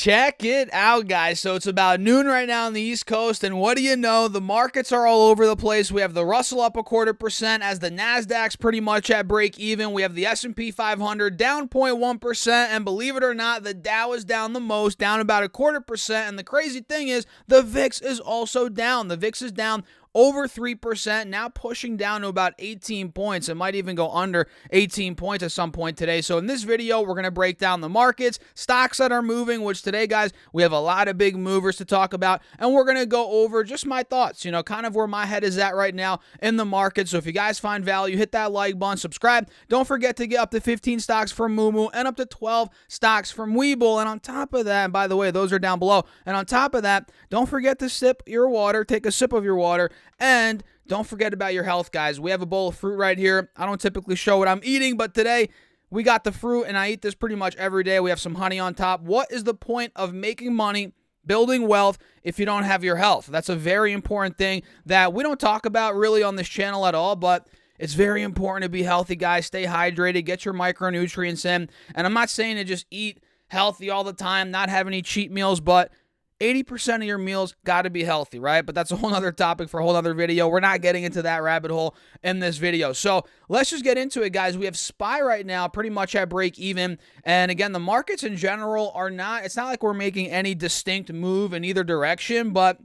Check it out, guys. So it's about noon right now on the East Coast, and what do you know? The markets are all over the place. We have the Russell up 0.25% as the Nasdaq's pretty much at break even. We have the S&P 500 down 0.1%, and believe it or not, the Dow is down the most, down about 0.25%. And the crazy thing is, the VIX is also down. The VIX is down over 3%, now pushing down to about 18 points. It might even go under 18 points at some point today. So in this video, we're going to break down the markets, stocks that are moving, which today, guys, we have a lot of big movers to talk about, and we're going to go over just my thoughts, kind of where my head is at right now in the market. So if you guys find value, hit that like button, subscribe. Don't forget to get up to 15 stocks from Moomoo and up to 12 stocks from Webull. And on top of that, and by the way, those are down below. And on top of that, don't forget to sip your water, take a sip of your water, and don't forget about your health, guys. We have a bowl of fruit right here. I don't typically show what I'm eating, but today we got the fruit, and I eat this pretty much every day. We have some honey on top. What is the point of making money, building wealth, if you don't have your health? That's a very important thing that we don't talk about really on this channel at all, but it's very important to be healthy, guys. Stay hydrated, get your micronutrients in. And I'm not saying to just eat healthy all the time, not have any cheat meals, but 80% of your meals got to be healthy, right? But that's a whole other topic for a whole other video. We're not getting into that rabbit hole in this video. So let's just get into it, guys. We have SPY right now pretty much at break even. And again, the markets in general are not, it's not like we're making any distinct move in either direction, but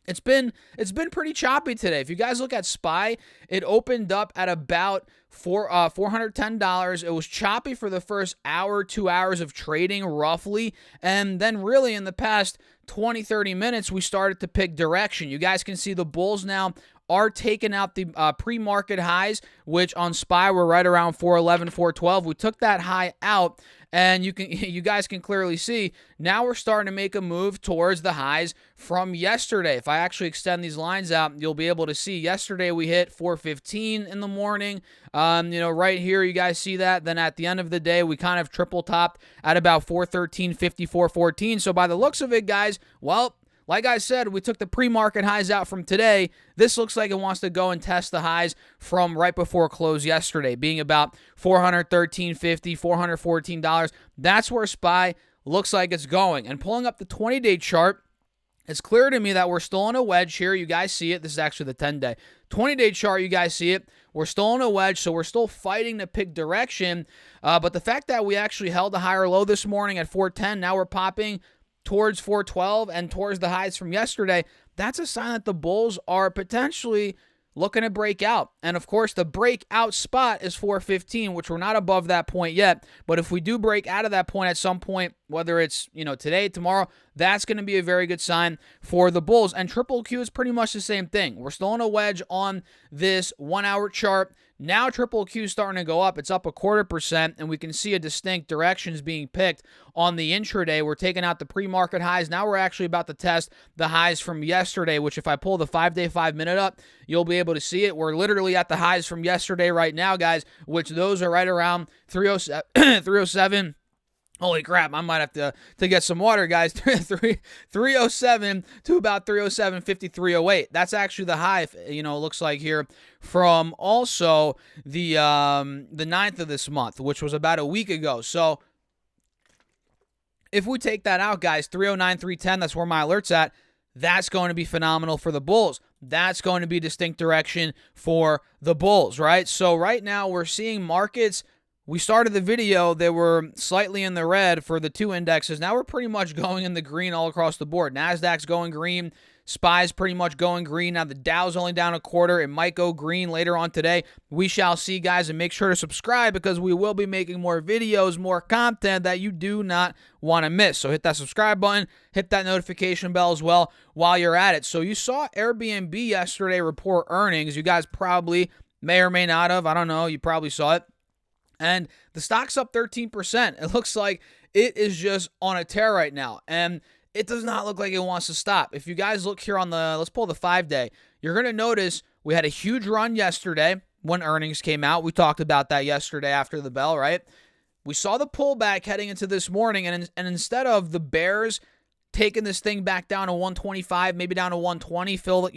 it's been pretty choppy today. If you guys look at SPY, it opened up at about $410. It was choppy for the first hour, 2 hours of trading roughly. And then really in the past 20, 30 minutes, we started to pick direction. You guys can see the bulls now are taking out the pre-market highs, which on SPY were right around 411, 412. We took that high out, and you guys can clearly see now we're starting to make a move towards the highs from yesterday. If I actually extend these lines out, you'll be able to see yesterday we hit 415 in the morning. Right here, you guys see that. Then at the end of the day, we kind of triple topped at about 413.50, 414. So by the looks of it, guys, well, like I said, we took the pre-market highs out from today. This looks like it wants to go and test the highs from right before close yesterday, being about $413.50, $414. That's where SPY looks like it's going. And pulling up the 20-day chart, it's clear to me that we're still in a wedge here. You guys see it. This is actually the 10-day. 20-day chart, you guys see it. We're still in a wedge, so we're still fighting to pick direction. But the fact that we actually held a higher low this morning at 410, now we're popping towards 412 and towards the highs from yesterday, that's a sign that the bulls are potentially looking to break out. And of course, the breakout spot is 415, which we're not above that point yet. But if we do break out of that point at some point, whether it's, today, tomorrow, that's going to be a very good sign for the bulls. And triple Q is pretty much the same thing. We're still in a wedge on this 1 hour chart. Now triple Q is starting to go up. It's up 0.25%, and we can see a distinct directions being picked on the intraday. We're taking out the pre-market highs. Now we're actually about to test the highs from yesterday, which if I pull the 5-day, 5-minute up, you'll be able to see it. We're literally at the highs from yesterday right now, guys, which those are right around 307. Holy crap, I might have to get some water, guys. 307 to about 307.50, 308. That's actually the high, it looks like here from also the 9th of this month, which was about a week ago. So if we take that out, guys, 309, 310, that's where my alert's at. That's going to be phenomenal for the bulls. That's going to be distinct direction for the bulls, right? So right now we're seeing markets. We started the video, they were slightly in the red for the two indexes. Now we're pretty much going in the green all across the board. Nasdaq's going green. SPY's pretty much going green. Now the Dow's only down 0.25. It might go green later on today. We shall see, guys, and make sure to subscribe because we will be making more videos, more content that you do not want to miss. So hit that subscribe button, hit that notification bell as well while you're at it. So you saw Airbnb yesterday report earnings. You guys probably may or may not have. I don't know. You probably saw it. And the stock's up 13%. It looks like it is just on a tear right now. And it does not look like it wants to stop. If you guys look here on let's pull the 5-day, you're going to notice we had a huge run yesterday when earnings came out. We talked about that yesterday after the bell, right? We saw the pullback heading into this morning, and instead of the bears taking this thing back down to 125, maybe down to 120, fill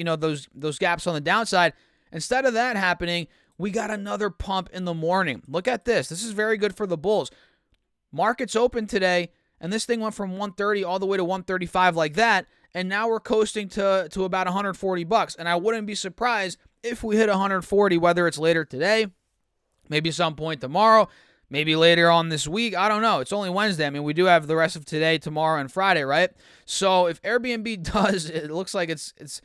those gaps on the downside, instead of that happening, we got another pump in the morning. Look at this. This is very good for the bulls. Markets open today and this thing went from 130 all the way to 135 like that, and now we're coasting to about 140 bucks. And I wouldn't be surprised if we hit 140, whether it's later today, maybe some point tomorrow, maybe later on this week. I don't know. It's only Wednesday. I mean, we do have the rest of today, tomorrow, and Friday, right? So if Airbnb does, it looks like it's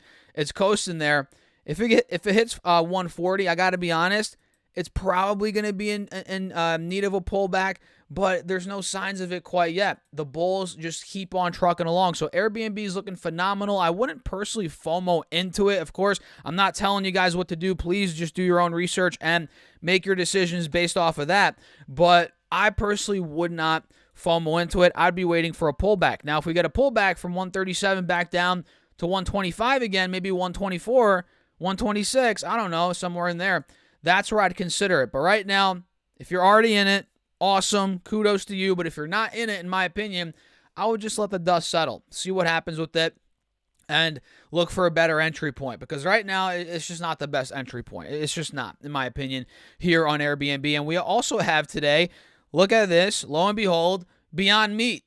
coasting there. If it hits 140, I got to be honest, it's probably going to be in need of a pullback, but there's no signs of it quite yet. The bulls just keep on trucking along. So Airbnb is looking phenomenal. I wouldn't personally FOMO into it. Of course, I'm not telling you guys what to do. Please just do your own research and make your decisions based off of that. But I personally would not FOMO into it. I'd be waiting for a pullback. Now, if we get a pullback from 137 back down to 125 again, maybe 124, 126, I don't know, somewhere in there, that's where I'd consider it. But right now, if you're already in it, awesome, kudos to you. But if you're not in it, in my opinion, I would just let the dust settle, see what happens with it, and look for a better entry point. Because right now, it's just not the best entry point. It's just not, in my opinion, here on Airbnb. And we also have today, look at this, lo and behold, Beyond Meat.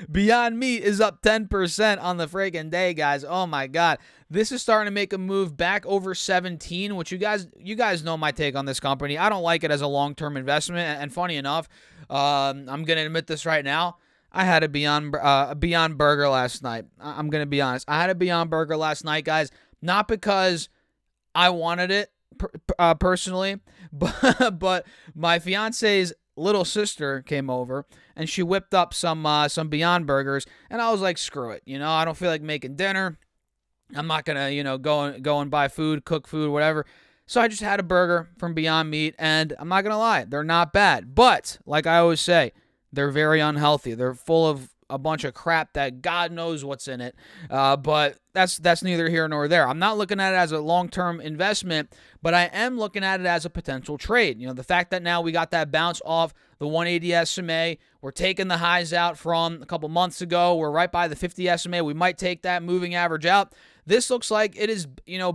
Beyond Meat is up 10% on the freaking day, guys. Oh my God. This is starting to make a move back over 17, which you guys know my take on this company. I don't like it as a long-term investment. And funny enough, I'm going to admit this right now. I had a Beyond Burger last night. I'm going to be honest. I had a Beyond Burger last night, guys, not because I wanted it personally, but my fiance's little sister came over and she whipped up some Beyond Burgers, and I was like, screw it. I don't feel like making dinner. I'm not going to, go and buy food, cook food, whatever. So I just had a burger from Beyond Meat, and I'm not going to lie, they're not bad. But like I always say, they're very unhealthy. They're full of a bunch of crap that God knows what's in it. But that's neither here nor there. I'm not looking at it as a long-term investment, but I am looking at it as a potential trade. The fact that now we got that bounce off the 180 SMA, we're taking the highs out from a couple months ago. We're right by the 50 SMA. We might take that moving average out. This looks like it is,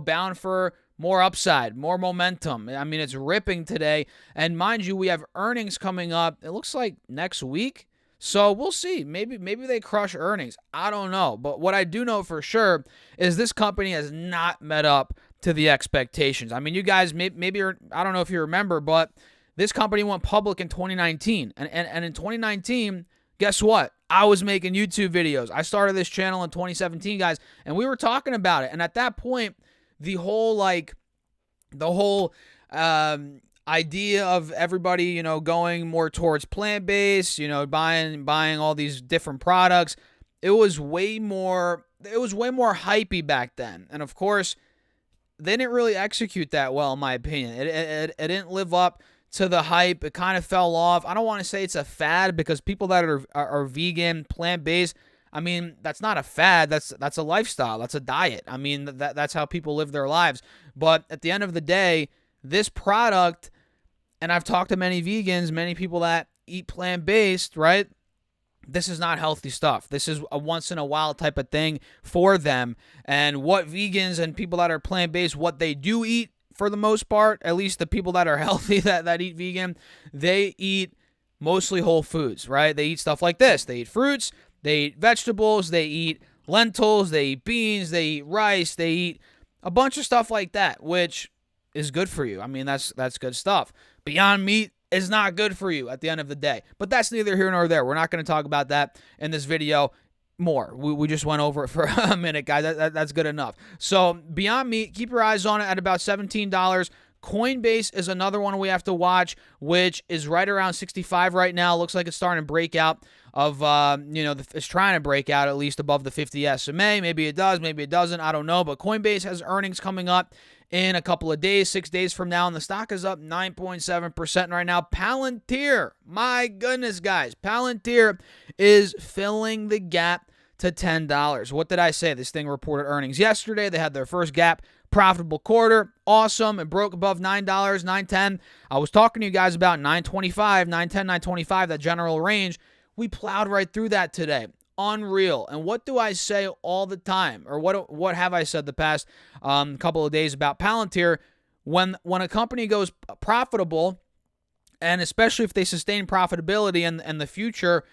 bound for more upside, more momentum. I mean, it's ripping today. And mind you, we have earnings coming up, it looks like next week. So we'll see. Maybe they crush earnings. I don't know. But what I do know for sure is this company has not met up to the expectations. I mean, you guys, maybe I don't know if you remember, but this company went public in 2019. And in 2019, guess what? I was making YouTube videos. I started this channel in 2017, guys, and we were talking about it. And at that point, the whole idea of everybody, going more towards plant-based, buying all these different products, it was way more hypey back then. And of course, they didn't really execute that well, in my opinion. It didn't live up to the hype. It kind of fell off. I don't want to say it's a fad, because people that are vegan, plant-based, I mean, that's not a fad. That's a lifestyle. That's a diet. I mean, that's how people live their lives. But at the end of the day, this product, and I've talked to many vegans, many people that eat plant-based, right? This is not healthy stuff. This is a once-in-a-while type of thing for them. And what vegans and people that are plant-based, what they do eat for the most part, at least the people that are healthy that eat vegan, they eat mostly whole foods, right? They eat stuff like this. They eat fruits, they eat vegetables, they eat lentils, they eat beans, they eat rice, they eat a bunch of stuff like that, which is good for you. I mean, that's good stuff. Beyond Meat is not good for you at the end of the day. But that's neither here nor there. We're not going to talk about that in this video more. We just went over it for a minute, guys. That's good enough. So Beyond Meat, keep your eyes on it at about $17. Coinbase is another one we have to watch, which is right around 65 right now. Looks like it's starting to break out of, it's trying to break out at least above the 50 SMA. Maybe it does, maybe it doesn't. I don't know. But Coinbase has earnings coming up in a couple of days, 6 days from now, and the stock is up 9.7% right now. Palantir, my goodness, guys. Palantir is filling the gap to $10. What did I say? This thing reported earnings yesterday. They had their first GAAP profitable quarter. Awesome. It broke above $9, $9.10. I was talking to you guys about $9.25, $9.10, $9.25, that general range. We plowed right through that today. Unreal. And what do I say all the time? Or what have I said the past couple of days about Palantir? When a company goes profitable, and especially if they sustain profitability in the future,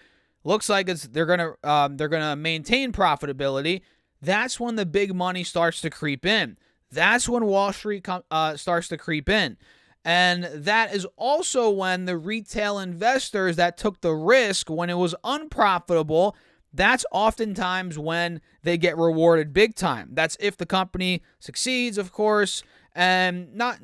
looks like they're gonna maintain profitability. That's when the big money starts to creep in. That's when Wall Street starts to creep in. And that is also when the retail investors that took the risk when it was unprofitable, that's oftentimes when they get rewarded big time. That's if the company succeeds, of course, and not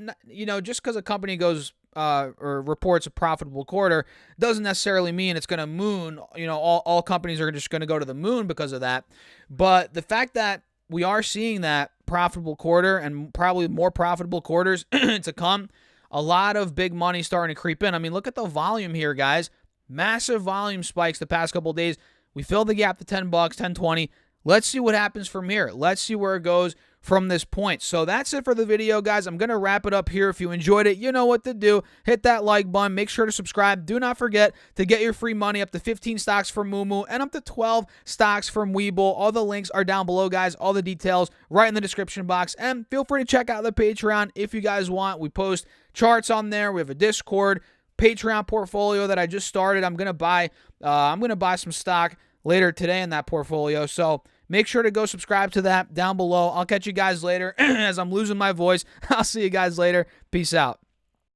just because a company goes or reports a profitable quarter doesn't necessarily mean it's going to moon. All companies are just going to go to the moon because of that. But the fact that we are seeing that profitable quarter and probably more profitable quarters to come, a lot of big money starting to creep in. I mean, look at the volume here, guys. Massive volume spikes the past couple of days. We filled the gap to $10, $10.20. Let's see what happens from here. Let's see where it goes from this point. So that's it for the video, guys. I'm going to wrap it up here. If you enjoyed it, you know what to do. Hit that like button. Make sure to subscribe. Do not forget to get your free money up to 15 stocks from Moomoo and up to 12 stocks from Webull. All the links are down below, guys. All the details right in the description box. And feel free to check out the Patreon if you guys want. We post charts on there. We have a Discord, Patreon portfolio that I just started. I'm gonna buy some stock later today in that portfolio. So make sure to go subscribe to that down below. I'll catch you guys later as I'm losing my voice. I'll see you guys later. Peace out.